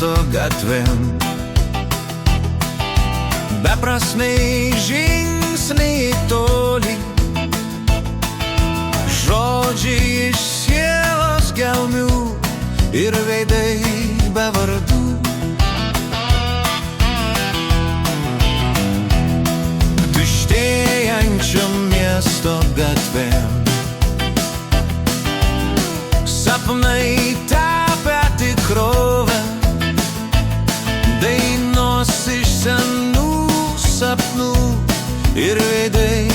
miesto gatvėm. Beprasmiai žingsniai toli, žodžiai iš sielos gelmių ir veidai be vardų. Tuštėjančio miesto gatvėm, sapnai tapę tikrove, dainos iš senų sapnų ir veidai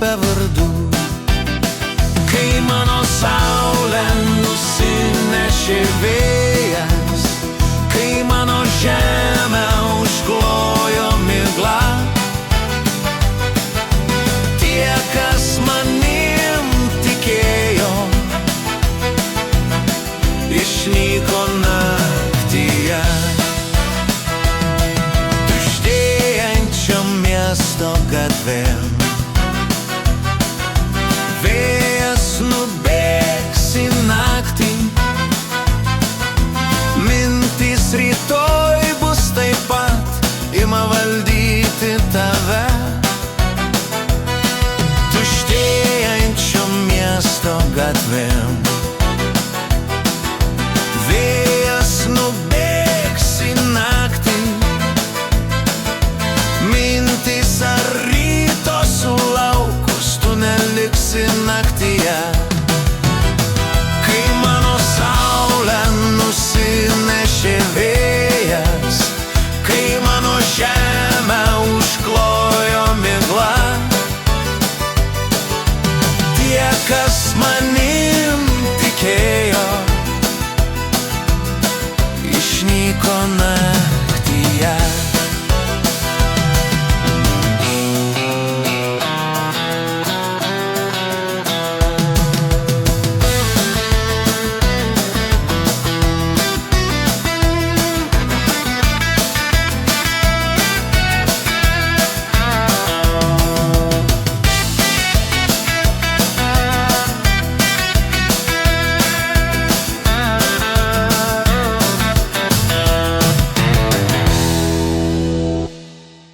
be vardų. Kai mano saulę nusinešė vėjas, kai mano žemę užklojo migla, tie, kas manim tikėjo, išnyko naktyje. Tuštėjančio miesto gatvėm,